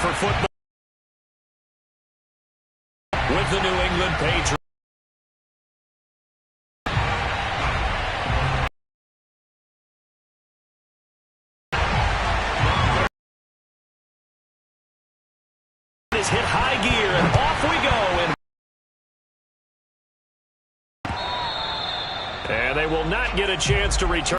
for football with the New England Patriots. Is hit high gear, and off we go. And they will not get a chance to return.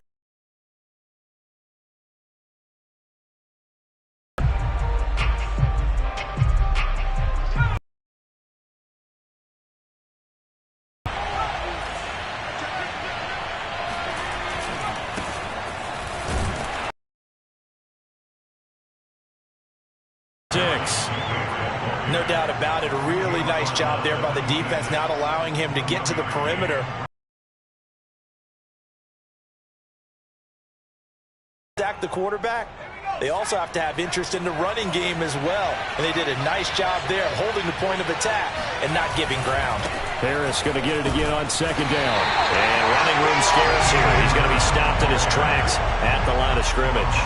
No doubt about it. A really nice job there by the defense, not allowing him to get to the perimeter. Sack the quarterback. They also have to have interest in the running game as well. And they did a nice job there holding the point of attack and not giving ground. Harris going to get it again on second down. And running room scarce here. He's going to be stopped in his tracks at the line of scrimmage.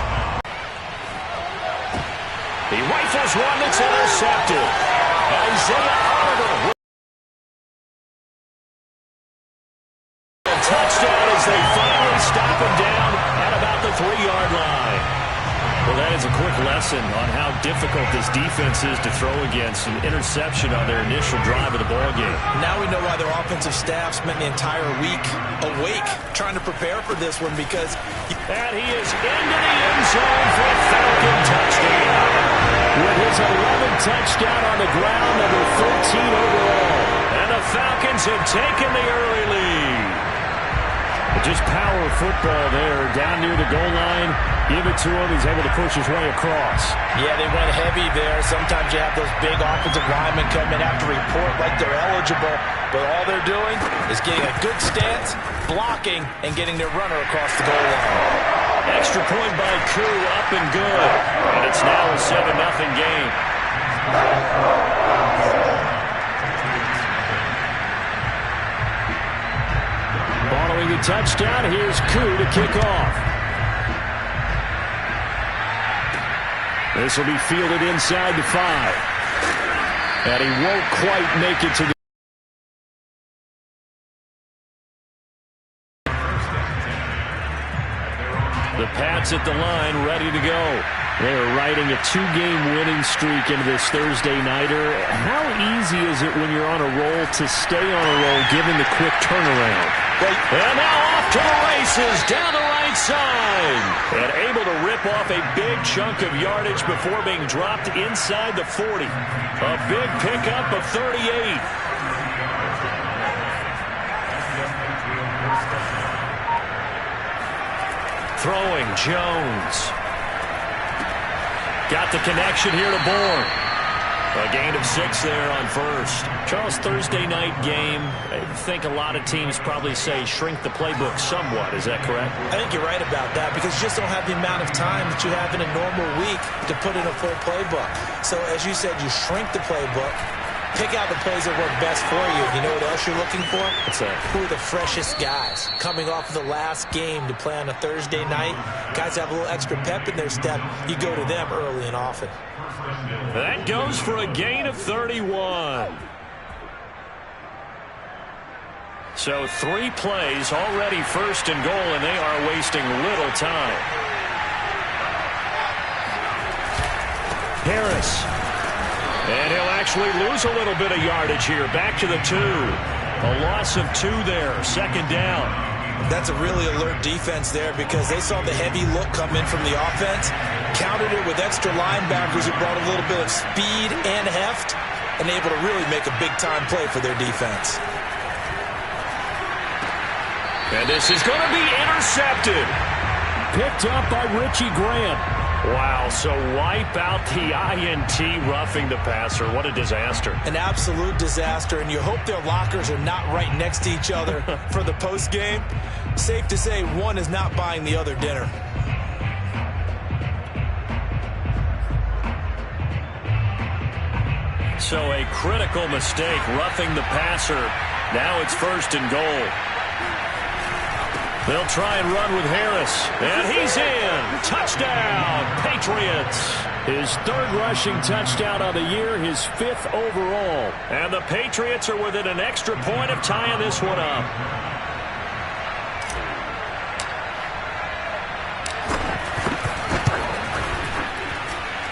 He rifles one that's intercepted. Isaiah Oliver. A touchdown as they finally stop him down at about the 3-yard line. Well, that is a quick lesson on how difficult this defense is to throw against. An interception on their initial drive of the ballgame. Now we know why their offensive staff spent the entire week awake trying to prepare for this one because... And he is into the end zone for a Falcon touchdown. With his 11th touchdown on the ground, number 13 overall. And the Falcons have taken the early lead. Just power football there, down near the goal line. Give it to him. He's able to push his way across. Yeah, they went heavy there. Sometimes you have those big offensive linemen come in, have to report like they're eligible. But all they're doing is getting a good stance, blocking, and getting their runner across the goal line. Extra point by Koo, up and good. And it's now a 7-0 game. Following the touchdown, here's Koo to kick off. This will be fielded inside the 5. And he won't quite make it to the... The Pats at the line, ready to go. They are riding a 2-game winning streak into this Thursday nighter. How easy is it when you're on a roll to stay on a roll given the quick turnaround? And now off to the races down the right side. And able to rip off a big chunk of yardage before being dropped inside the 40. A big pickup of 38. Throwing, Jones. Got the connection here to Bourne. A gain of 6 there on first. Charles, Thursday night game. I think a lot of teams probably say shrink the playbook somewhat. Is that correct? I think you're right about that because you just don't have the amount of time that you have in a normal week to put in a full playbook. So as you said, you shrink the playbook. Pick out the plays that work best for you. You know what else you're looking for? What's that? Who are the freshest guys coming off of the last game to play on a Thursday night? Guys have a little extra pep in their step. You go to them early and often. That goes for a gain of 31. So 3 plays, already first and goal, and they are wasting little time. Harris. And he'll actually lose a little bit of yardage here. Back to the 2. A loss of 2 there. Second down. That's a really alert defense there because they saw the heavy look come in from the offense, countered it with extra linebackers who brought a little bit of speed and heft, and able to really make a big-time play for their defense. And this is going to be intercepted. Picked up by Richie Grant. Wow, so wipe out the INT, roughing the passer. What a disaster. An absolute disaster, and you hope their lockers are not right next to each other for the postgame. Safe to say one is not buying the other dinner. So a critical mistake, roughing the passer. Now it's first and goal. They'll try and run with Harris. And he's in. Touchdown, Patriots. His third rushing touchdown of the year, his fifth overall. And the Patriots are within an extra point of tying this one up.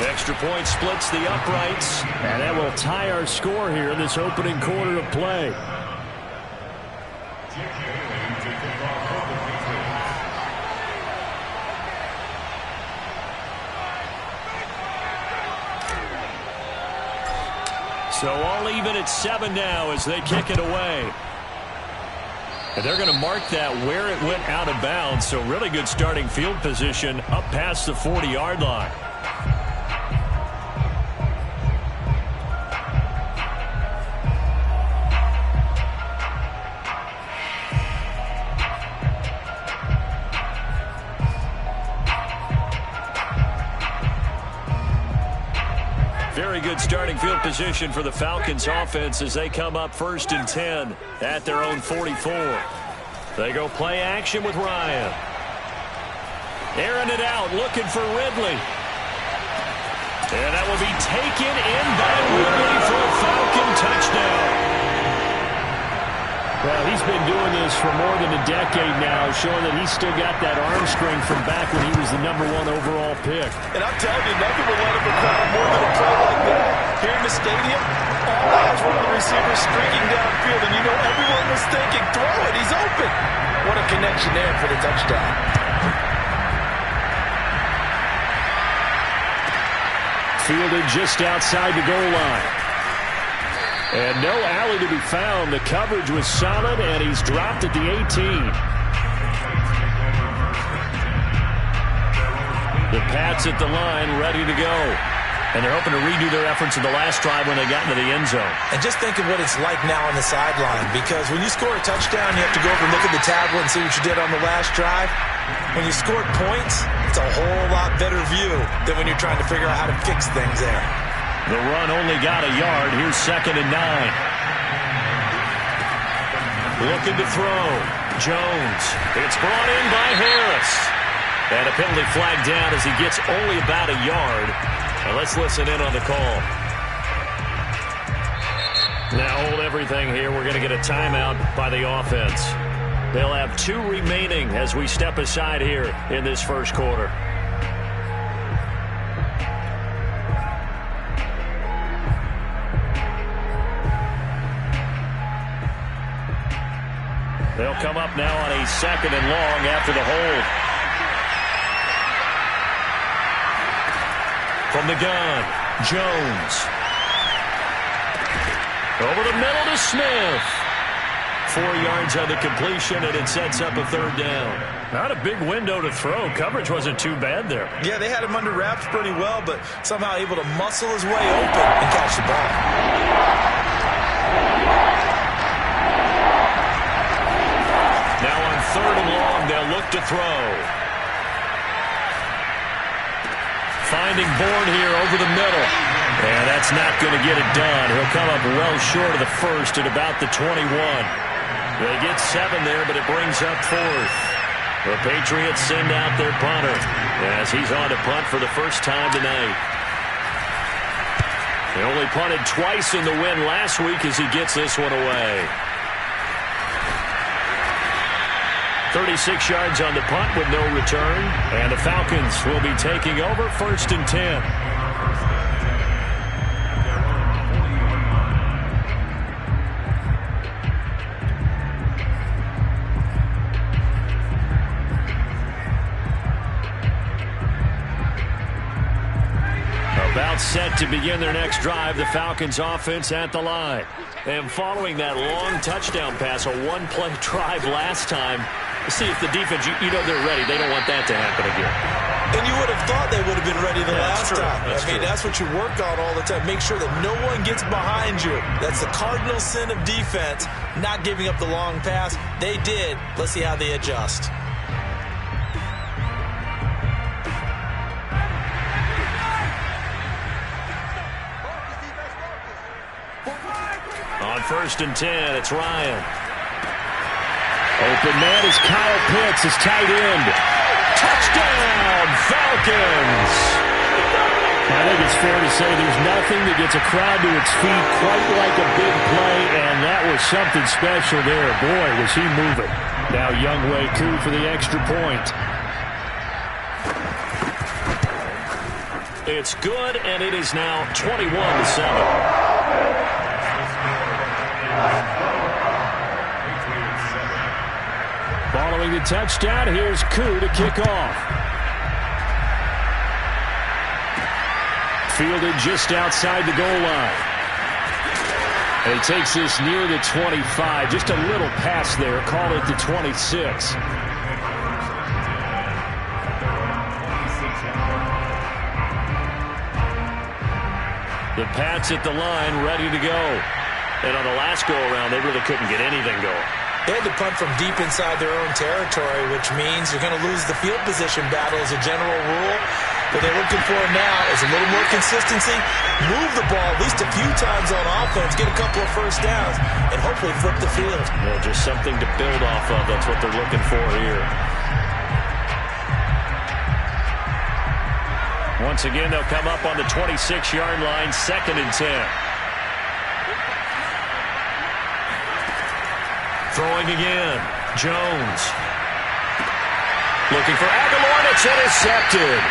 Extra point splits the uprights, and that will tie our score here in this opening quarter of play. So all even at 7 now as they kick it away. And they're going to mark that where it went out of bounds, so really good starting field position up past the 40-yard line. Very good starting field position for the Falcons offense as they come up 1st and 10 at their own 44. They go play action with Ryan. Airing it out, looking for Ridley. And that will be taken in by Ridley for a Falcon touchdown. Well, he's been doing this for more than a decade now, showing that he's still got that arm strength from back when he was the #1 overall pick. And I'm telling you, nothing will let him recover more than a play like that. Here in the stadium, all eyes were on the receiver streaking downfield, and you know everyone was thinking, throw it, he's open. What a connection there for the touchdown. Fielded just outside the goal line. And no alley to be found. The coverage was solid, and he's dropped at the 18. The Pats at the line, ready to go. And they're hoping to redo their efforts in the last drive when they got into the end zone. And just think of what it's like now on the sideline, because when you score a touchdown, you have to go over and look at the tablet and see what you did on the last drive. When you scored points, it's a whole lot better view than when you're trying to figure out how to fix things there. The run only got a yard. Here's 2nd and 9. Looking to throw. Jones. It's brought in by Harris. And a penalty flag down as he gets only about a yard. Now let's listen in on the call. Now hold everything here. We're going to get a timeout by the offense. They'll have 2 remaining as we step aside here in this first quarter. They'll come up now on a 2nd and long after the hold. From the gun, Jones. Over the middle to Smith. 4 yards on the completion, and it sets up a 3rd down. Not a big window to throw. Coverage wasn't too bad there. Yeah, they had him under wraps pretty well, but somehow able to muscle his way open and catch the ball. Now on 3rd and long, they'll look to throw. Finding Bourne here over the middle. And that's not going to get it done. He'll come up well short of the first at about the 21. They get 7 there, but it brings up 4th. The Patriots send out their punter as he's on to punt for the first time tonight. They only punted twice in the win last week as he gets this one away. 36 yards on the punt with no return. And the Falcons will be taking over 1st and 10. About set to begin their next drive, the Falcons offense at the line. And following that long touchdown pass, a 1-play drive last time, see if the defense, you know they're ready. They don't want that to happen again. And you would have thought they would have been ready the last true. time. I mean, that's what you work on all the time. Make sure that no one gets behind you. That's the cardinal sin of defense, not giving up the long pass. They did. Let's see how they adjust. On 1st and 10, it's Ryan. Open man is Kyle Pitts, his tight end. Touchdown, Falcons! Now they it's fair to say there's nothing that gets a crowd to its feet quite like a big play, and that was something special there. Boy, was he moving. Now Younghoe Koo for the extra point. It's good, and it is now 21-7. Following the touchdown, here's Koo to kick off. Fielded just outside the goal line. And he takes this near the 25. Just a little pass there. Call it the 26. The Pats at the line, ready to go. And on the last go-around, they really couldn't get anything going. They had to punt from deep inside their own territory, which means you're going to lose the field position battle as a general rule. What they're looking for now is a little more consistency, move the ball at least a few times on offense, get a couple of first downs, and hopefully flip the field. Well, just something to build off of. That's what they're looking for here. Once again, they'll come up on the 26-yard line, 2nd and 10. Throwing again, Jones. Looking for Aguilar, and it's intercepted.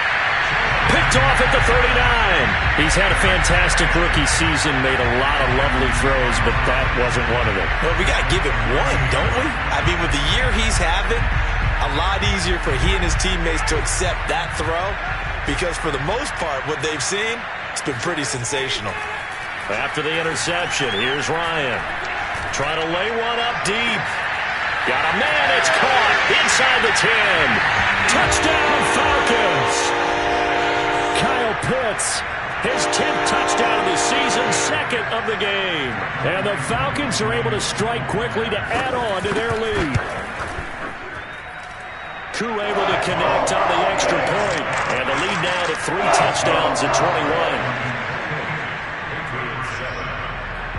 Picked off at the 39. He's had a fantastic rookie season, made a lot of lovely throws, but that wasn't one of them. Well, we got to give him one, don't we? I mean, with the year he's having, a lot easier for he and his teammates to accept that throw, because for the most part, what they've seen, it's been pretty sensational. After the interception, here's Ryan. Trying to lay one up deep. Got a man, it's caught inside the 10. Touchdown, Falcons. Kyle Pitts, his 10th touchdown of the season, 2nd of the game. And the Falcons are able to strike quickly to add on to their lead. Koo able to connect on the extra point. And the lead now to 3 touchdowns at 21.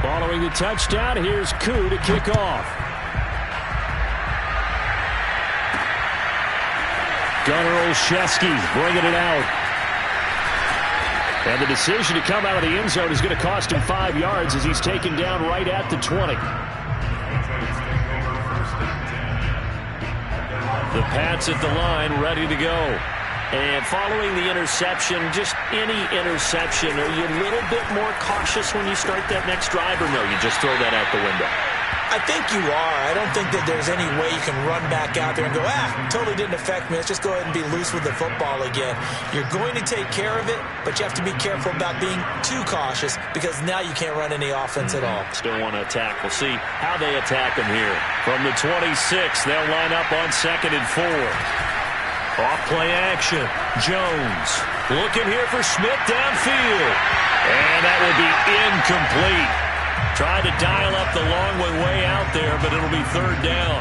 Following the touchdown, here's Koo to kick off. Gunnar Olszewski bringing it out. And the decision to come out of the end zone is going to cost him 5 yards as he's taken down right at the 20. The Pats at the line, ready to go. And following the interception, just any interception, are you a little bit more cautious when you start that next drive, or no, you just throw that out the window? I think you are. I don't think that there's any way you can run back out there and go, totally didn't affect me. Let's just go ahead and be loose with the football again. You're going to take care of it, but you have to be careful about being too cautious because now you can't run any offense at all. Still want to attack. We'll see how they attack them here. From the 26, they'll line up on 2nd and 4. Off play action. Jones looking here for Smith downfield. And that will be incomplete. Tried to dial up the long way out there, but it'll be 3rd down.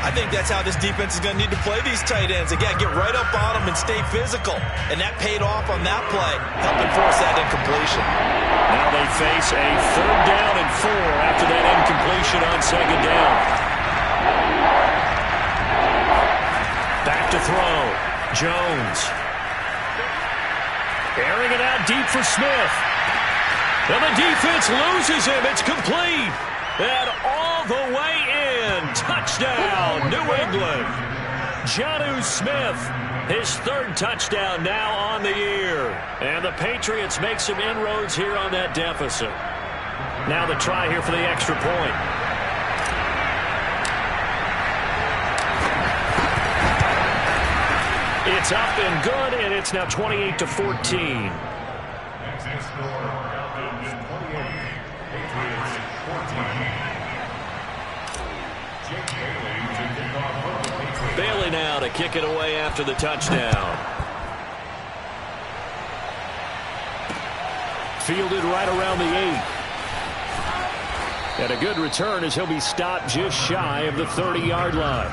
I think that's how this defense is going to need to play these tight ends. Again, get right up on them and stay physical. And that paid off on that play, helping force that incompletion. Now they face a 3rd down and 4 after that incompletion on 2nd down. Back to throw. Jones. Airing it out deep for Smith. And the defense loses him. It's complete. And all the way in. Touchdown, New England. Jonnu Smith, his 3rd touchdown now on the year. And the Patriots make some inroads here on that deficit. Now the try here for the extra point. It's up and good, and it's now 28-14. Bailey now to kick it away after the touchdown. Fielded right around the 8. And a good return as he'll be stopped just shy of the 30-yard line.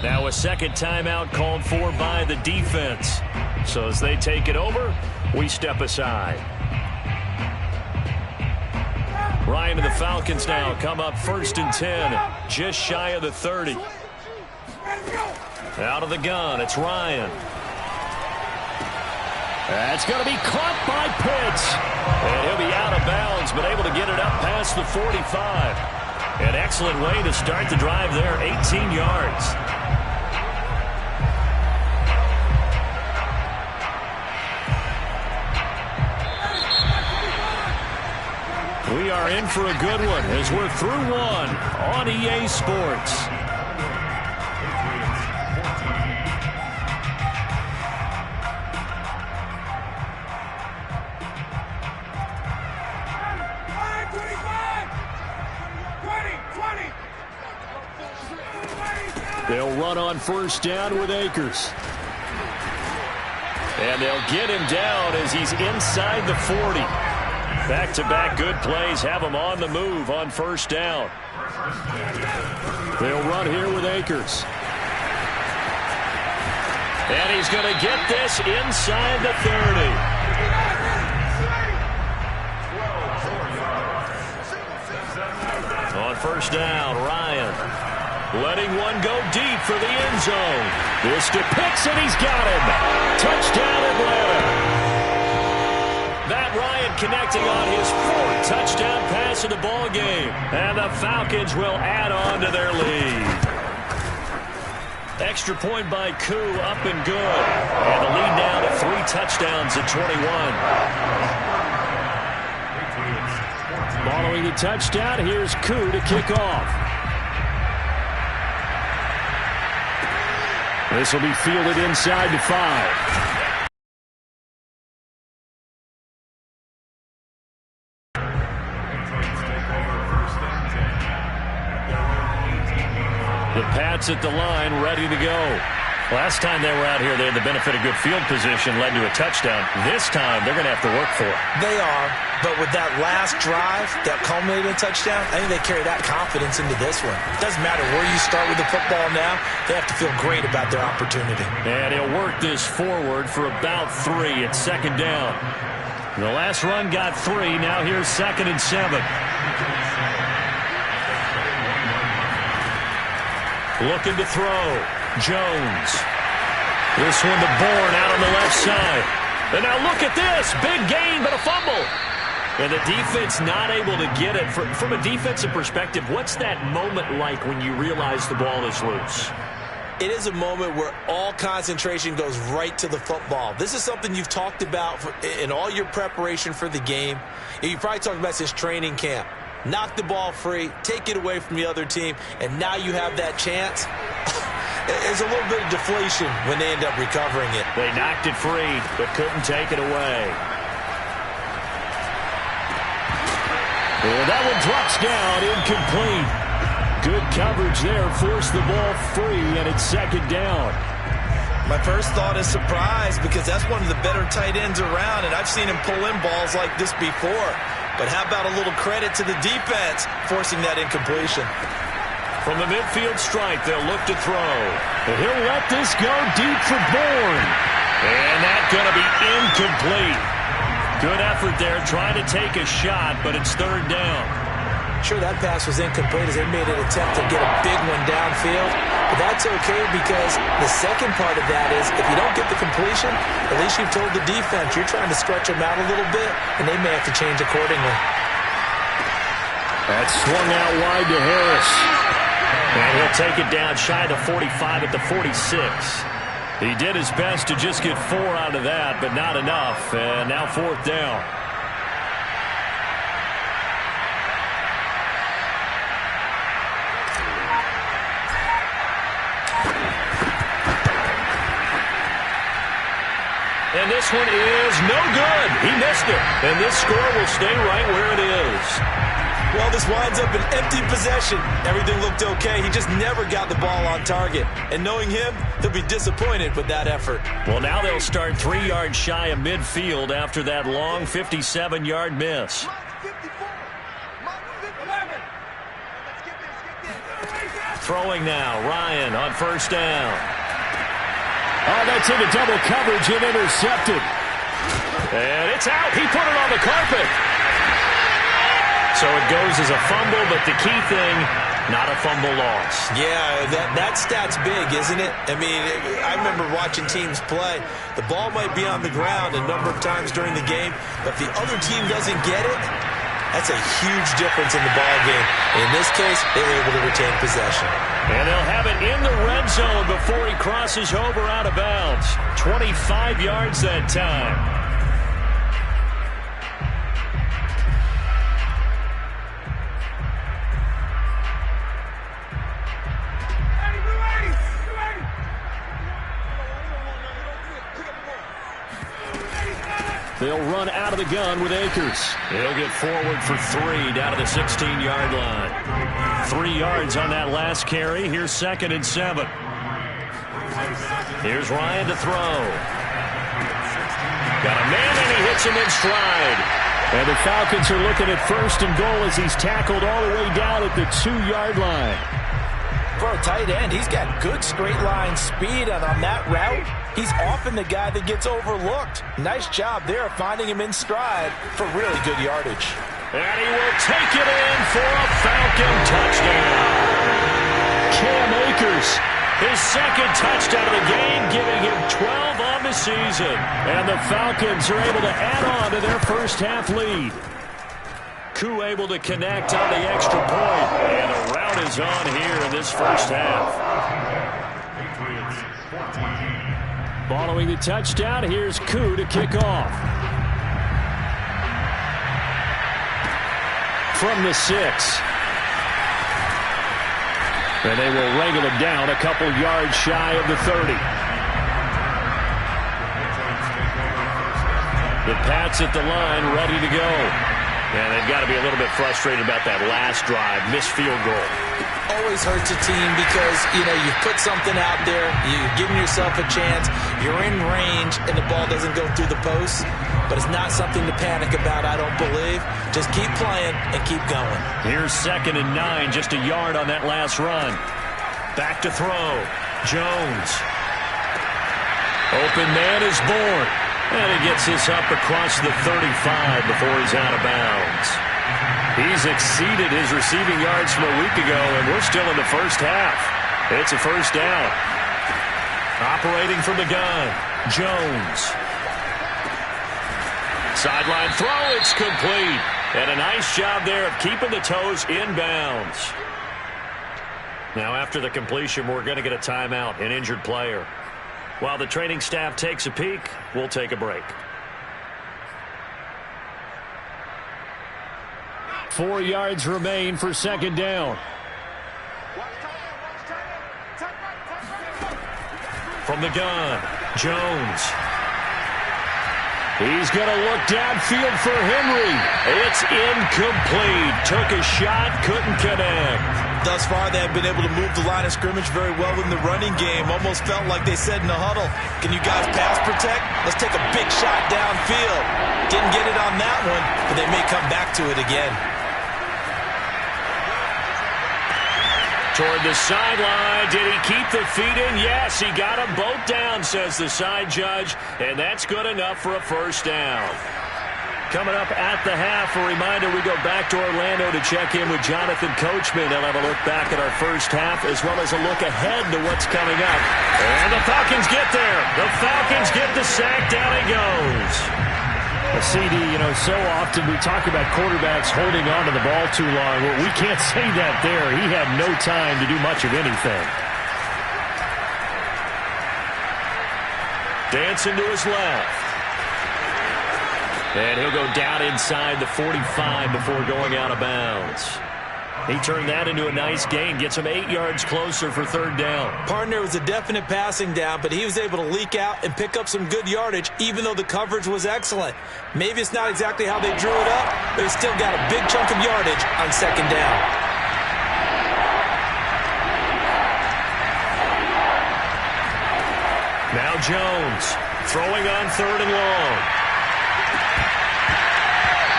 Now a 2nd timeout called for by the defense. So as they take it over, we step aside. Ryan and the Falcons now come up 1st and 10, just shy of the 30. Out of the gun, it's Ryan. That's going to be caught by Pitts. And he'll be out of bounds, but able to get it up past the 45. An excellent way to start the drive there, 18 yards. We are in for a good one as we're through one on EA Sports. They'll run on first down with Akers. And they'll get him down as he's inside the 40. Back-to-back good plays have him on the move on first down. They'll run here with Akers. And he's going to get this inside the 30. On first down, Ryan letting one go deep for the end zone. This to Pitts, and he's got him. Touchdown, Atlanta. Matt Ryan connecting on his fourth touchdown pass of the ball game. And the Falcons will add on to their lead. Extra point by Koo, up and good. And the lead now to 3 touchdowns at 21. Following the touchdown, here's Koo to kick off. This will be fielded inside the 5. The Pats at the line, ready to go. Last time they were out here, they had the benefit of good field position, led to a touchdown. This time, they're going to have to work for it. They are, but with that last drive that culminated in a touchdown, I think they carry that confidence into this one. It doesn't matter where you start with the football now. They have to feel great about their opportunity. And he'll work this forward for about 3 at second down. The last run got 3. Now here's 2nd and 7. Looking to throw. Jones. This one to Bourne out on the left side. And now look at this. Big gain, but a fumble. And the defense not able to get it. From a defensive perspective, what's that moment like when you realize the ball is loose? It is a moment where all concentration goes right to the football. This is something you've talked about in all your preparation for the game. You probably talked about since training camp. Knock the ball free, take it away from the other team, and now you have that chance. There's a little bit of deflation when they end up recovering it. They knocked it free, but couldn't take it away. Well, that one drops down, incomplete. Good coverage there, forced the ball free, and it's 2nd down. My first thought is surprise, because that's one of the better tight ends around, and I've seen him pull in balls like this before. But how about a little credit to the defense forcing that incompletion? From the midfield stripe, they'll look to throw. And he'll let this go deep for Bourne. And that's going to be incomplete. Good effort there, trying to take a shot, but it's 3rd down. Sure, that pass was incomplete as they made an attempt to get a big one downfield. But that's okay, because the second part of that is if you don't get the completion, at least you've told the defense you're trying to stretch them out a little bit, and they may have to change accordingly. That's swung out wide to Harris. And he'll take it down shy of the 45 at the 46. He did his best to just get 4 out of that, but not enough. And now 4th down. And this one is no good. He missed it. And this score will stay right where it is. Well, this winds up an empty possession. Everything looked okay. He just never got the ball on target. And knowing him, he'll be disappointed with that effort. Well, now they'll start 3 yards shy of midfield after that long 57-yard miss. Throwing now, Ryan on first down. Oh, that's into double coverage and intercepted. And it's out. He put it on the carpet. So it goes as a fumble, but the key thing, not a fumble loss. Yeah, that stat's big, isn't it? I mean, I remember watching teams play. The ball might be on the ground a number of times during the game, but if the other team doesn't get it, that's a huge difference in the ball game. In this case, they were able to retain possession. And they'll have it in the red zone before he crosses over out of bounds. 25 yards that time. They'll run out of the gun with Akers. He'll get forward for 3 down to the 16-yard line. 3 yards on that last carry. Here's 2nd and 7. Here's Ryan to throw. Got a man, and he hits him in stride. And the Falcons are looking at 1st and goal as he's tackled all the way down at the 2-yard line. For a tight end, he's got good straight line speed, and on that route, he's often the guy that gets overlooked. Nice job there finding him in stride for really good yardage. And he will take it in for a Falcon touchdown. Cam Akers, his 2nd touchdown of the game, giving him 12 on the season. And the Falcons are able to add on to their first half lead. Koo able to connect on the extra point. And the route is on here in this first half. Following the touchdown, here's Koo to kick off. From the 6. And they will wrangle him down a couple yards shy of the 30. The Pats at the line, ready to go. And they've got to be a little bit frustrated about that last drive, missed field goal. Always hurts a team because, you put something out there, you're giving yourself a chance, you're in range, and the ball doesn't go through the post. But it's not something to panic about, I don't believe. Just keep playing and keep going. Here's 2nd and 9, just a yard on that last run. Back to throw. Jones. Open man is born. And he gets this up across the 35 before he's out of bounds. He's exceeded his receiving yards from a week ago, and we're still in the first half. It's a first down. Operating from the gun, Jones. Sideline throw, it's complete. And a nice job there of keeping the toes inbounds. Now after the completion, we're going to get a timeout, an injured player. While the training staff takes a peek, we'll take a break. 4 yards remain for 2nd down. From the gun, Jones. He's going to look downfield for Henry. It's incomplete. Took a shot, couldn't connect. Thus far, they have been able to move the line of scrimmage very well in the running game. Almost felt like they said in the huddle, can you guys pass protect? Let's take a big shot downfield. Didn't get it on that one, but they may come back to it again. Toward the sideline. Did he keep the feet in? Yes, he got them both down, says the side judge. And that's good enough for a first down. Coming up at the half, a reminder, we go back to Orlando to check in with Jonathan Coachman. They'll have a look back at our first half as well as a look ahead to what's coming up. And the Falcons get there. The Falcons get the sack. Down he goes. Well, CD, so often we talk about quarterbacks holding on to the ball too long. Well, we can't say that there. He had no time to do much of anything. Dancing to his left. And he'll go down inside the 45 before going out of bounds. He turned that into a nice gain, gets him 8 yards closer for 3rd down. Partner was a definite passing down, but he was able to leak out and pick up some good yardage, even though the coverage was excellent. Maybe it's not exactly how they drew it up, but he still got a big chunk of yardage on 2nd down. Now Jones throwing on 3rd and long.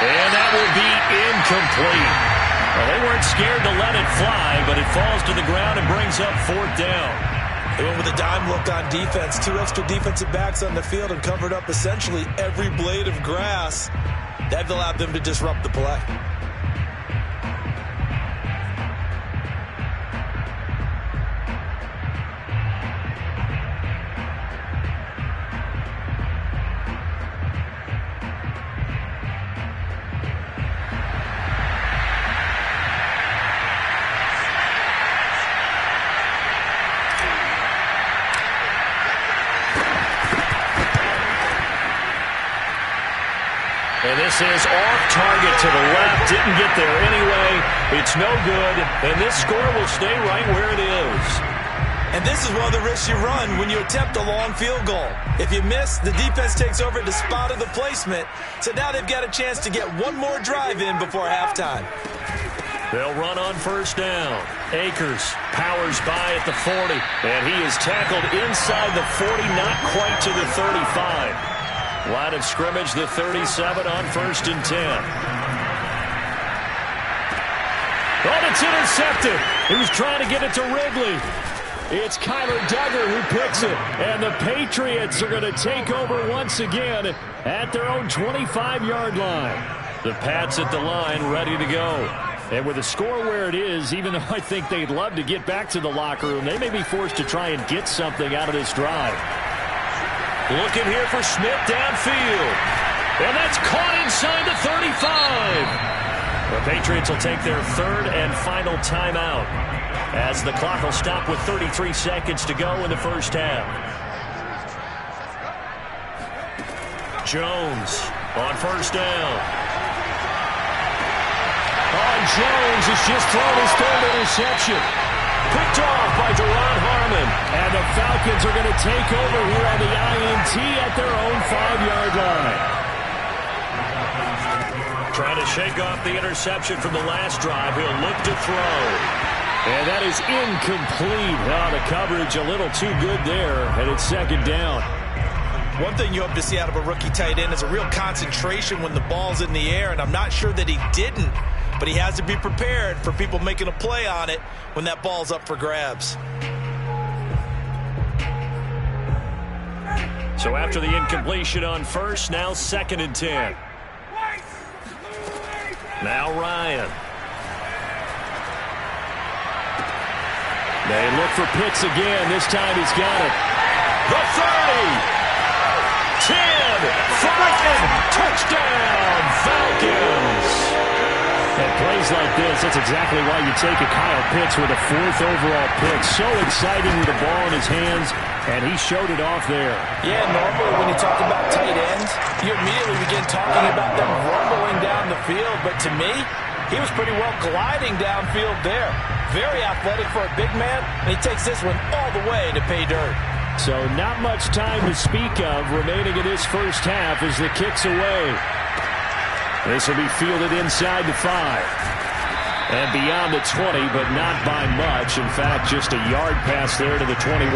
And that will be incomplete. Well, they weren't scared to let it fly, but it falls to the ground and brings up 4th down. They went with a dime look on defense. 2 extra defensive backs on the field and covered up essentially every blade of grass. That allowed them to disrupt the play. This is off target to the left. Didn't get there anyway. It's no good, and this score will stay right where it is. And this is one of the risks you run when you attempt a long field goal. If you miss, the defense takes over at the spot of the placement. So now they've got a chance to get one more drive in before halftime. They'll run on first down. Akers powers by at the 40, and he is tackled inside the 40, not quite to the 35. Line of scrimmage, the 37 on 1st and 10. Oh, it's intercepted. He was trying to get it to Ridley. It's Kyler Duggar who picks it, and the Patriots are going to take over once again at their own 25-yard line. The Pats at the line, ready to go. And with the score where it is, even though I think they'd love to get back to the locker room, they may be forced to try and get something out of this drive. Looking here for Smith downfield. And that's caught inside the 35. The Patriots will take their third and final timeout, as the clock will stop with 33 seconds to go in the first half. Jones on first down. Oh, Jones has just thrown his third interception. Picked off by Deron Harmon. And the Falcons are going to take over here on the INT at their own 5-yard line. Trying to shake off the interception from the last drive. He'll look to throw. And that is incomplete. Oh, the coverage a little too good there, and it's second down. One thing you hope to see out of a rookie tight end is a real concentration when the ball's in the air, and I'm not sure that he didn't, but he has to be prepared for people making a play on it when that ball's up for grabs. So after the incompletion on first, now 2nd and 10. Now Ryan. They look for Pitts again. This time he's got it. The 30. 10. 5. Touchdown, Falcons. And plays like this, that's exactly why you take a Kyle Pitts with a 4th overall pick. So exciting with the ball in his hands, and he showed it off there. Yeah, normally when you talk about tight ends, you immediately begin talking about them rumbling down the field. But to me, he was pretty well gliding downfield there. Very athletic for a big man, and he takes this one all the way to pay dirt. So not much time to speak of remaining in this first half as the kick's away. This will be fielded inside the 5. And beyond the 20, but not by much. In fact, just a yard pass there to the 21.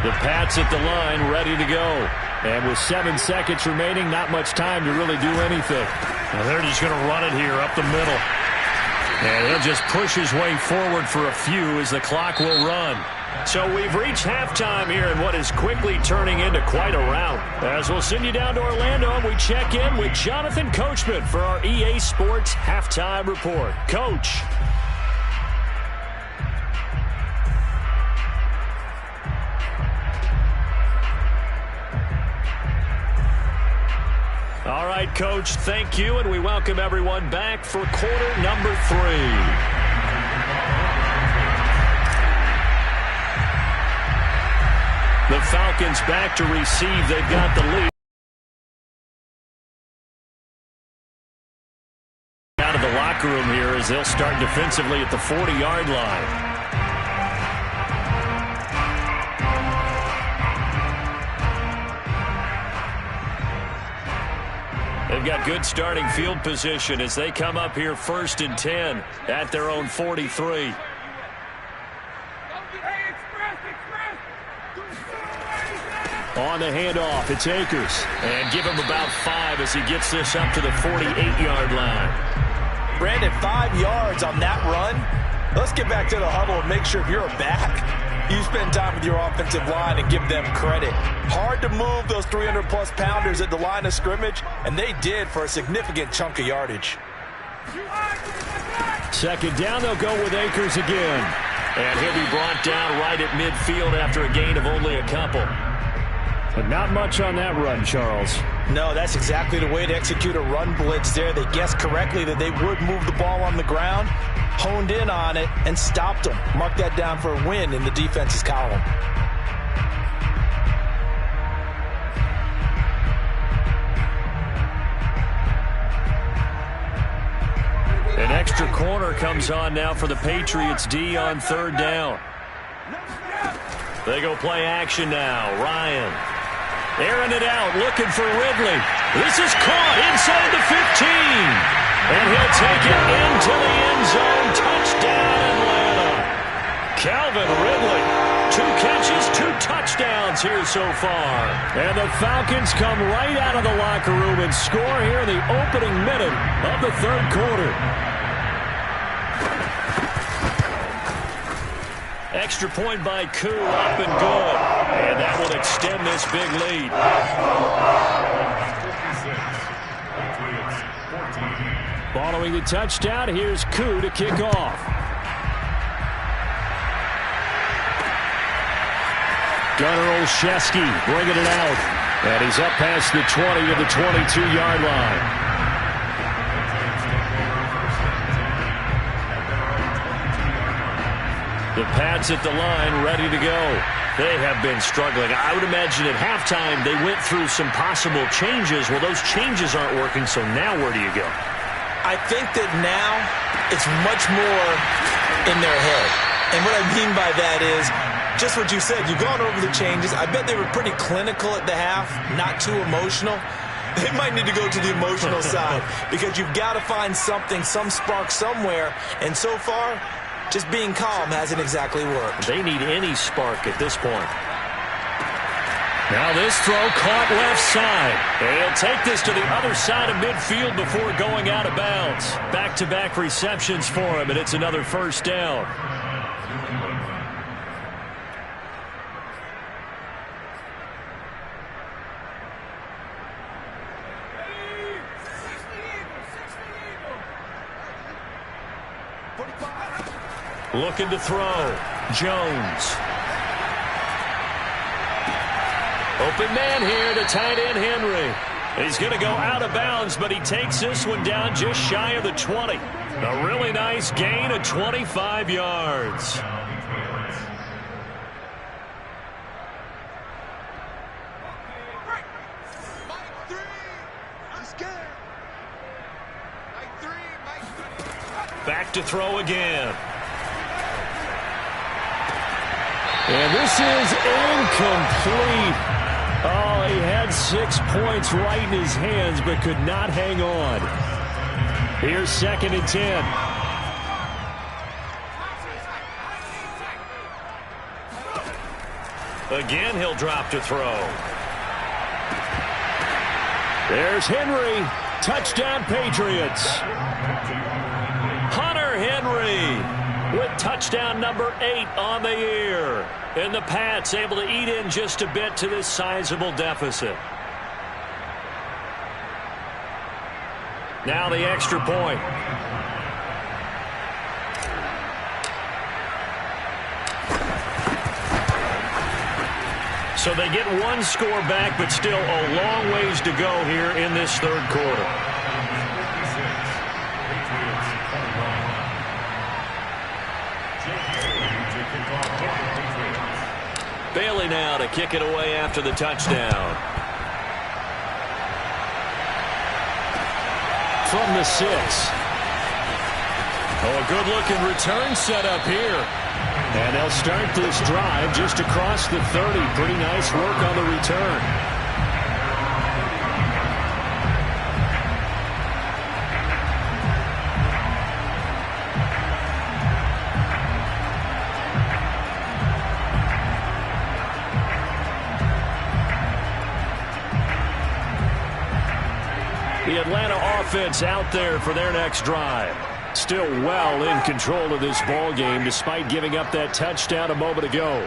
The Pats at the line, ready to go. And with 7 seconds remaining, not much time to really do anything. Well, they're just going to run it here up the middle. And he'll just push his way forward for a few as the clock will run. So we've reached halftime here in what is quickly turning into quite a rout. As we'll send you down to Orlando, and we check in with Jonathan Coachman for our EA Sports Halftime Report. Coach. All right, Coach, thank you, and we welcome everyone back for quarter number 3. The Falcons back to receive. They've got the lead. Out of the locker room here as they'll start defensively at the 40-yard line. They've got good starting field position as they come up here 1st and 10 at their own 43. On the handoff, it's Akers. And give him about 5 as he gets this up to the 48-yard line. Brandon, 5 yards on that run. Let's get back to the huddle and make sure if you're a back, you spend time with your offensive line and give them credit. Hard to move those 300-plus pounders at the line of scrimmage, and they did for a significant chunk of yardage. 2nd down, they'll go with Akers again. And he'll be brought down right at midfield after a gain of only a couple. But not much on that run, Charles. No, that's exactly the way to execute a run blitz there. They guessed correctly that they would move the ball on the ground, honed in on it, and stopped them. Mark that down for a win in the defense's column. corner comes on now for the Patriots D on third down. They go play action now. Ryan airing it out, looking for Ridley. This is caught inside the 15. And he'll take it into the end zone. Touchdown, Atlanta. Calvin Ridley. 2 catches, 2 touchdowns here so far. And the Falcons come right out of the locker room and score here in the opening minute of the third quarter. Extra point by Koo, up and good. And that will extend this big lead. Following the touchdown, here's Koo to kick off. Gunnar Olszewski bringing it out. And he's up past the 20 to the 22-yard line. The Pats at the line, ready to go. They have been struggling. I would imagine at halftime they went through some possible changes. Well, those changes aren't working, so now where do you go? I think that now it's much more in their head. And what I mean by that is just what you said. You've gone over the changes. I bet they were pretty clinical at the half, not too emotional. They might need to go to the emotional side because you've got to find something, some spark somewhere. And so far, just being calm hasn't exactly worked. They need any spark at this point. Now this throw caught left side. And he'll take this to the other side of midfield before going out of bounds. Back-to-back receptions for him, and it's another first down. Looking to throw. Jones. Open man here to tight end Henry. He's going to go out of bounds, but he takes this one down just shy of the 20. A really nice gain of 25 yards. Back to throw again. And this is incomplete. Oh, he had 6 points right in his hands, but could not hang on. Here's 2nd and 10. Again, he'll drop to throw. There's Henry. Touchdown, Patriots. Hunter Henry with touchdown number 8 on the year. And the Pats able to eat in just a bit to this sizable deficit. Now the extra point. So they get one score back, but still a long ways to go here in this third quarter. Bailey now to kick it away after the touchdown. From the 6. Oh, a good-looking return set up here. And they'll start this drive just across the 30. Pretty nice work on the return. The Atlanta offense out there for their next drive. Still well in control of this ball game despite giving up that touchdown a moment ago.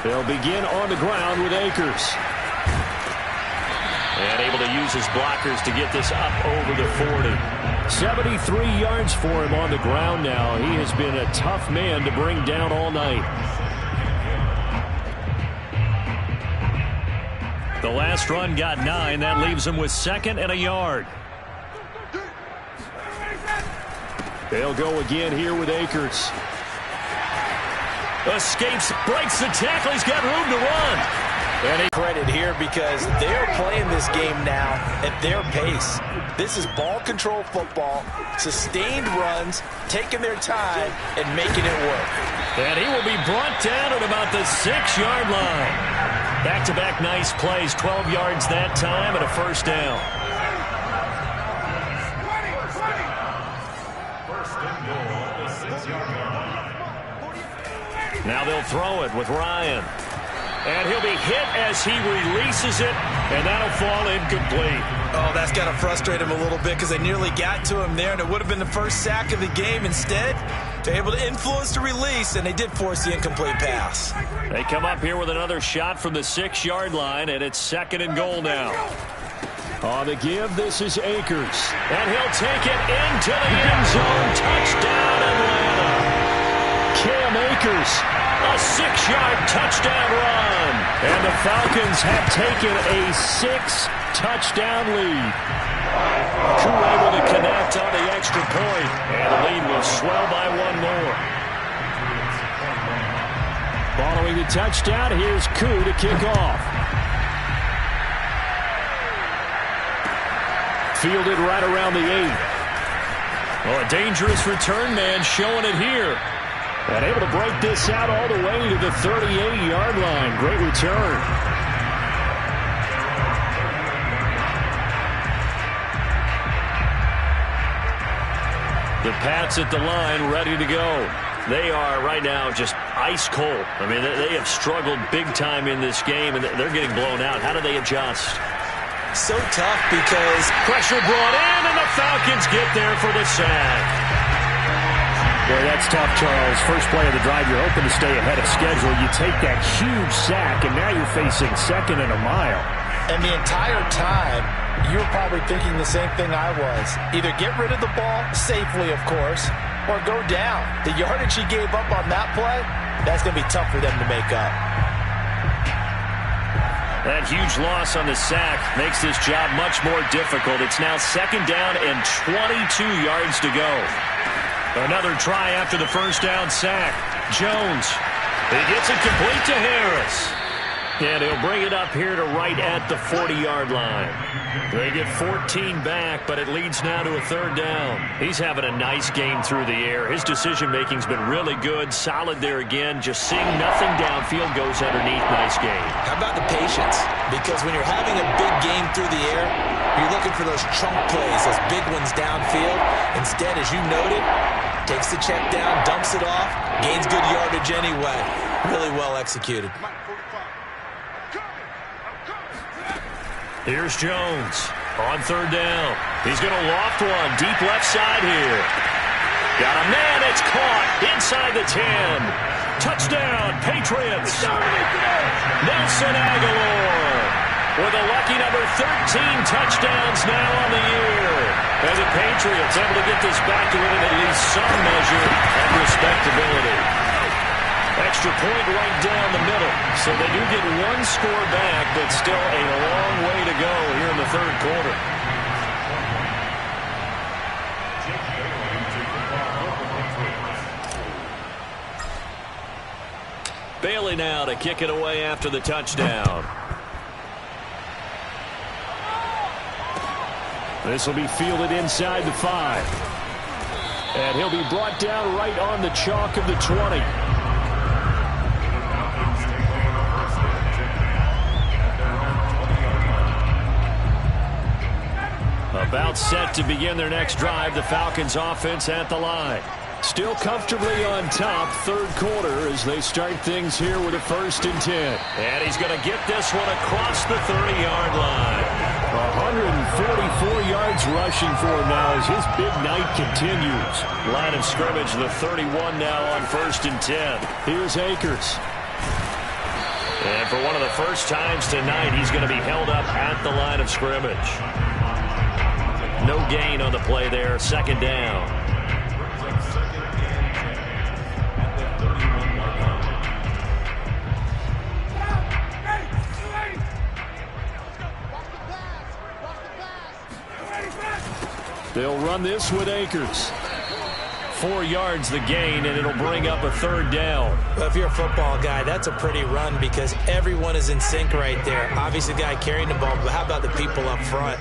They'll begin on the ground with Akers. And able to use his blockers to get this up over the 40. 73 yards for him on the ground now. He has been a tough man to bring down all night. The last run got 9. That leaves him with 2nd and a yard. They'll go again here with Akers. Escapes, breaks the tackle. He's got room to run. And credit here because they're playing this game now at their pace. This is ball control football, sustained runs, taking their time, and making it work. And he will be brought down at about the 6-yard line. Back-to-back nice plays, 12 yards that time and a first down. Now they'll throw it with Ryan. And he'll be hit as he releases it, and that'll fall incomplete. Oh, that's got to frustrate him a little bit because they nearly got to him there, and it would have been the first sack of the game. Instead, they're able to influence the release, and they did force the incomplete pass. They come up here with another shot from the 6-yard line, and it's 2nd and goal now. On the give, this is Akers. And he'll take it into the end zone. Touchdown, Atlanta. Cam Akers, a 6-yard touchdown run. And the Falcons have taken a 6-touchdown lead. Crew able to connect on the extra point, and the lead will swell by one more. Following the touchdown, here's Koo to kick off. Fielded right around the 8. Oh, a dangerous return man showing it here. And able to break this out all the way to the 38-yard line. Great return. The Pats at the line, ready to go. They are right now just ice cold. I mean, they have struggled big time in this game, and they're getting blown out. How do they adjust? So tough because pressure brought in, and the Falcons get there for the sack. Boy, that's tough, Charles. First play of the drive, you're hoping to stay ahead of schedule. You take that huge sack, and now you're facing 2nd and a mile. And the entire time, you were probably thinking the same thing I was. Either get rid of the ball, safely, of course, or go down. The yardage he gave up on that play, that's going to be tough for them to make up. That huge loss on the sack makes this job much more difficult. It's now 2nd down and 22 yards to go. Another try after the first down sack. Jones. He gets it complete to Harris. And he'll bring it up here to right at the 40-yard line. They get 14 back, but it leads now to a 3rd down. He's having a nice game through the air. His decision-making's been really good. Solid there again. Just seeing nothing downfield, goes underneath. Nice game. How about the patience? Because when you're having a big game through the air, you're looking for those chunk plays, those big ones downfield. Instead, as you noted, takes the check down, dumps it off, gains good yardage anyway. Really well executed. Here's Jones on 3rd down. He's going to loft one deep left side here. Got a man. It's caught inside the 10. Touchdown, Patriots. Nelson Aguilar with a lucky number 13 touchdowns now on the year. And the Patriots able to get this back to within at least some measure of respectability. Extra point right down the middle. So they do get one score back, but still a long way to go here in the 3rd quarter. Bailey now to kick it away after the touchdown. This will be fielded inside the 5. And he'll be brought down right on the chalk of the 20. About set to begin their next drive. The Falcons offense at the line. Still comfortably on top, 3rd quarter as they start things here with a 1st and 10. And he's going to get this one across the 30-yard line. 144 yards rushing for him now as his big night continues. Line of scrimmage, the 31 now on 1st and 10. Here's Akers. And for one of the first times tonight, he's going to be held up at the line of scrimmage. No gain on the play there. 2nd down. They'll run this with Akers. 4 yards the gain, and it'll bring up a 3rd down. Well, if you're a football guy, that's a pretty run because everyone is in sync right there. Obviously, the guy carrying the ball, but how about the people up front?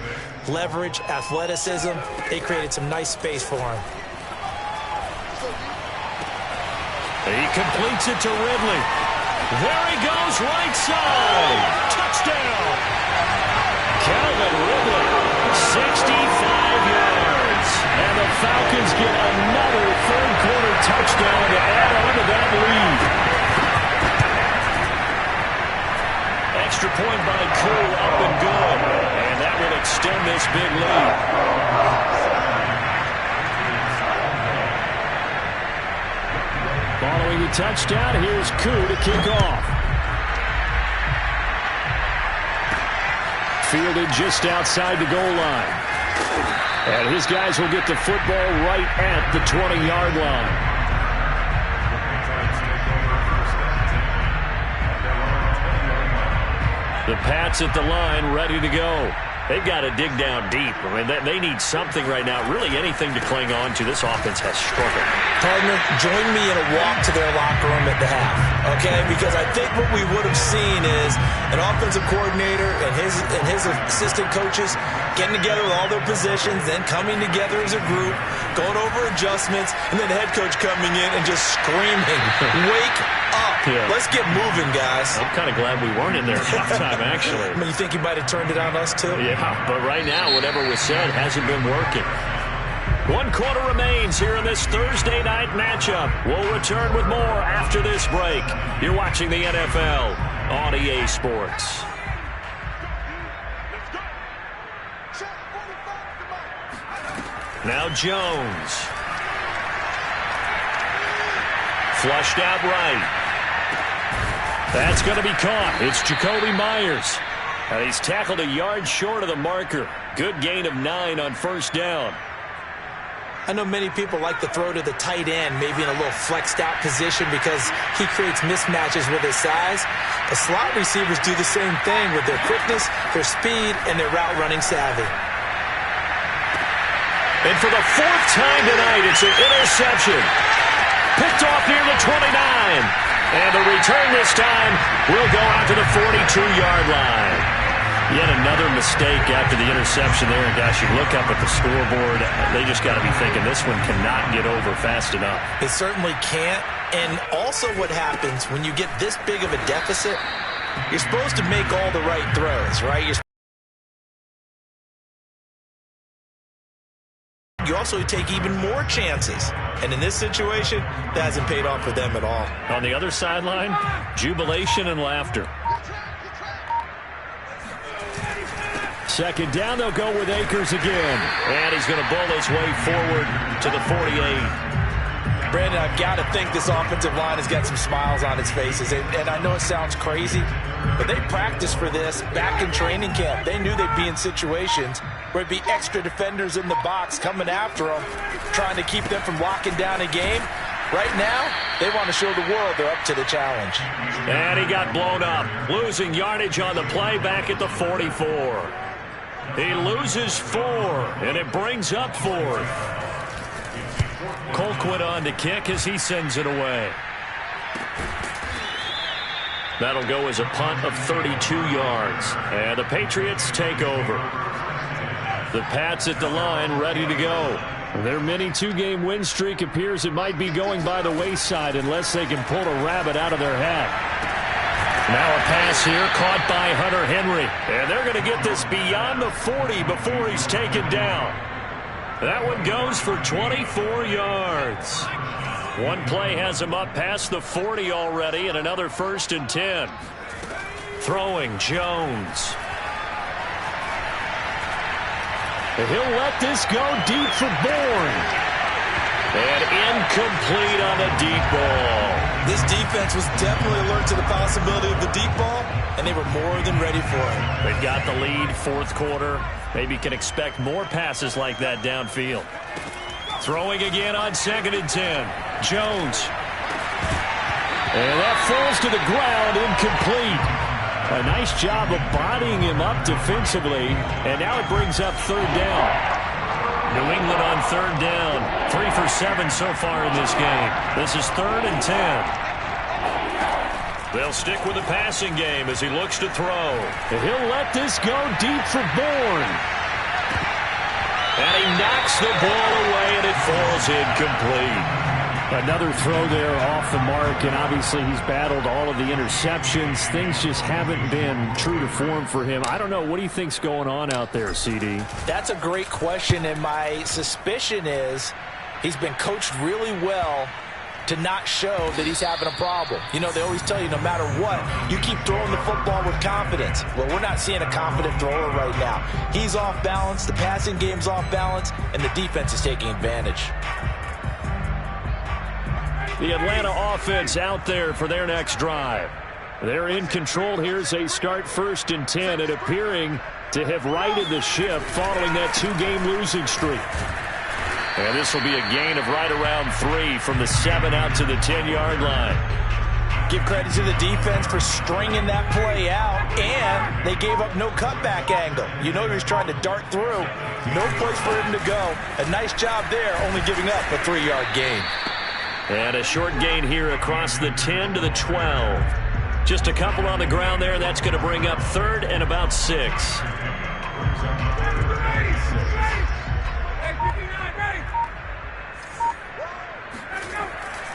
Leverage, athleticism, they created some nice space for him. He completes it to Ridley. There he goes, right side. Touchdown. Calvin Ridley, 65 yards. And the Falcons get another 3rd-quarter touchdown to add on to that lead. Extra point by Koo, up and good. And that will extend this big lead. Following the touchdown, here's Koo to kick off. Fielded just outside the goal line. And his guys will get the football right at the 20-yard line. The Pats at the line, ready to go. They've got to dig down deep. I mean, they need something right now, really anything to cling on to. This offense has struggled. Partner, join me in a walk to their locker room at the half, okay? Because I think what we would have seen is an offensive coordinator and his assistant coaches getting together with all their positions, then coming together as a group, going over adjustments, and then the head coach coming in and just screaming, wake up. Yeah. Let's get moving, guys. I'm kind of glad we weren't in there at halftime, actually. I mean, you think he might have turned it on us, too? Yeah, but right now, whatever was said hasn't been working. 1 quarter remains here in this Thursday night matchup. We'll return with more after this break. You're watching the NFL on EA Sports. Now Jones. Flushed out right. That's going to be caught. It's Jacoby Myers. And he's tackled a yard short of the marker. Good gain of 9 on 1st down. I know many people like to throw to the tight end, maybe in a little flexed out position because he creates mismatches with his size. The slot receivers do the same thing with their quickness, their speed, and their route running savvy. And for the 4th time tonight, it's an interception. Picked off near the 29. And the return this time will go out to the 42-yard line. Yet another mistake after the interception there. And gosh, you look up at the scoreboard, they just got to be thinking this one cannot get over fast enough. It certainly can't. And also what happens when you get this big of a deficit, you're supposed to make all the right throws, right? You also take even more chances. And in this situation, that hasn't paid off for them at all. On the other sideline, jubilation and laughter. 2nd down, they'll go with Akers again. And he's going to bull his way forward to the 48. Brandon, I've got to think this offensive line has got some smiles on its faces. And I know it sounds crazy, but they practiced for this back in training camp. They knew they'd be in situations where it'd be extra defenders in the box coming after them, trying to keep them from locking down a game. Right now, they want to show the world they're up to the challenge. And he got blown up, losing yardage on the play back at the 44. He loses 4, and it brings up 4th. Colquitt on to kick as he sends it away. That'll go as a punt of 32 yards. And the Patriots take over. The Pats at the line, ready to go. Their mini 2-game win streak appears it might be going by the wayside unless they can pull a rabbit out of their hat. Now a pass here caught by Hunter Henry. And they're going to get this beyond the 40 before he's taken down. That one goes for 24 yards. One play has him up past the 40 already, and another 1st and 10. Throwing Jones. And he'll let this go deep for Bourne. And incomplete on the deep ball. This defense was definitely alert to the possibility of the deep ball, and they were more than ready for it. They've got the lead, 4th quarter. Maybe can expect more passes like that downfield. Throwing again on 2nd and 10. Jones. And that falls to the ground, incomplete. A nice job of bodying him up defensively, and now it brings up 3rd down. New England on 3rd down. 3 for for 7 so far in this game. This is 3rd and 10. They'll stick with the passing game as he looks to throw. He'll let this go deep for Bourne. And he knocks the ball away, and it falls incomplete. Another throw there off the mark, and obviously he's battled all of the interceptions. Things just haven't been true to form for him. I don't know. What do you think's going on out there, CD? That's a great question, and my suspicion is he's been coached really well to not show that he's having a problem. You know, they always tell you no matter what, you keep throwing the football with confidence. Well, we're not seeing a confident thrower right now. He's off balance, the passing game's off balance, and the defense is taking advantage. The Atlanta offense out there for their next drive. They're in control here as they start 1st and 10 and appearing to have righted the ship following that 2-game losing streak. And this will be a gain of right around 3 from the 7 out to the 10-yard line. Give credit to the defense for stringing that play out, and they gave up no cutback angle. You know he was trying to dart through. No place for him to go. A nice job there, only giving up a 3-yard gain. And a short gain here across the 10 to the 12. Just a couple on the ground there. That's going to bring up 3rd and about 6.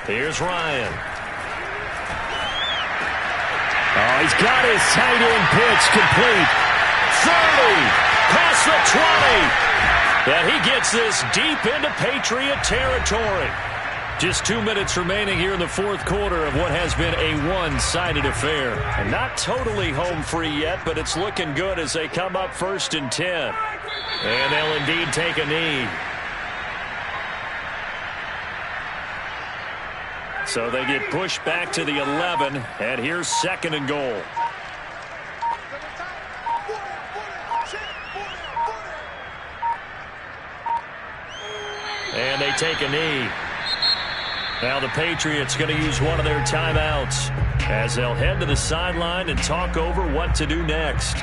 Here's Ryan. Oh, he's got his tight end pitch complete. 30, past the 20. And he gets this deep into Patriot territory. Just 2 minutes remaining here in the 4th quarter of what has been a one-sided affair. And not totally home free yet, but it's looking good as they come up 1st and 10. And they'll indeed take a knee. So they get pushed back to the 11, and here's 2nd and goal. And they take a knee. Now the Patriots going to use one of their timeouts as they'll head to the sideline and talk over what to do next.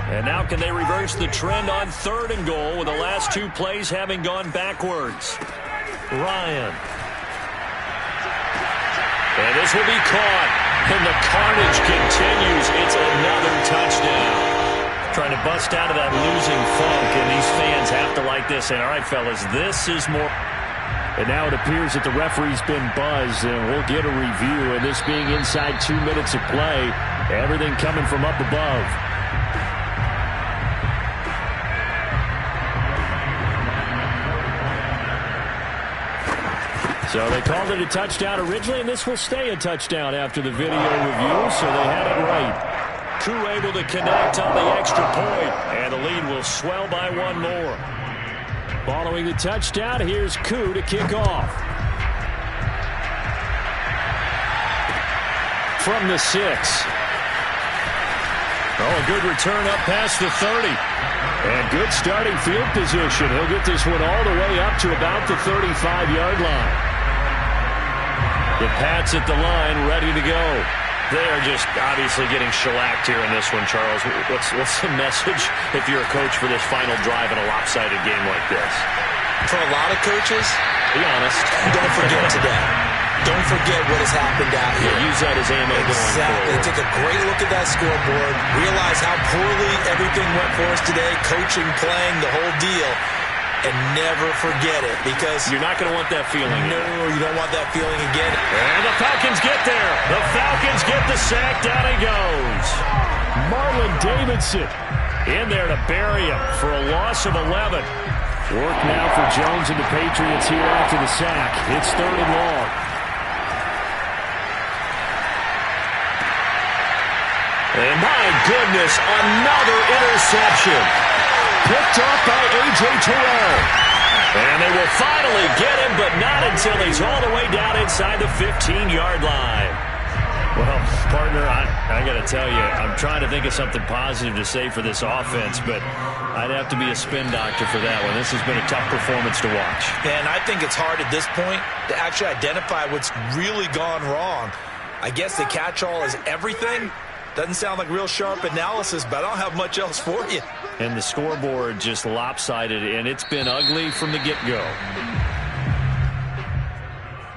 And now can they reverse the trend on 3rd and goal with the last 2 plays having gone backwards? Ryan. And this will be caught. And the carnage continues. It's another touchdown. Trying to bust out of that losing funk, and these fans have to like this. And all right, fellas, this is more. And now it appears that the referee's been buzzed, and we'll get a review. And this being inside 2 minutes of play, everything coming from up above. So they called it a touchdown originally, and this will stay a touchdown after the video review, so they had it right. Koo able to connect on the extra point, and the lead will swell by 1 more. Following the touchdown, here's Koo to kick off. From the 6. Oh, a good return up past the 30. And good starting field position. He'll get this one all the way up to about the 35-yard line. The Pats at the line, ready to go. They are just obviously getting shellacked here in this one, Charles. What's the message if you're a coach for this final drive in a lopsided game like this? For a lot of coaches, be honest. Don't forget today. Don't forget what has happened out here. Yeah, use that as ammo going forward. Take a great look at that scoreboard. Realize how poorly everything went for us today. Coaching, playing, the whole deal. And never forget it, because you're not going to want that feeling. No, you don't want that feeling again. And the Falcons get there. The Falcons get the sack. Down he goes. Marlon Davidson in there to bury him for a loss of 11. Work now for Jones and the Patriots here after the sack. It's 3rd and long. And my goodness, another interception. Picked off by A.J. Terrell. And they will finally get him, but not until he's all the way down inside the 15-yard line. Well, partner, I got to tell you, I'm trying to think of something positive to say for this offense, but I'd have to be a spin doctor for that one. This has been a tough performance to watch. And I think it's hard at this point to actually identify what's really gone wrong. I guess the catch-all is everything, Doesn't sound like real sharp analysis, but I don't have much else for you. And the scoreboard just lopsided, and it's been ugly from the get-go.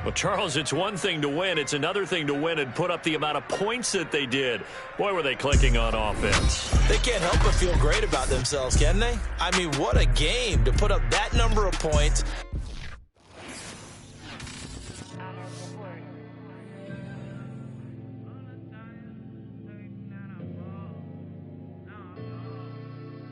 Well, Charles, it's one thing to win. It's another thing to win and put up the amount of points that they did. Boy, were they clicking on offense. They can't help but feel great about themselves, can they? I mean, what a game to put up that number of points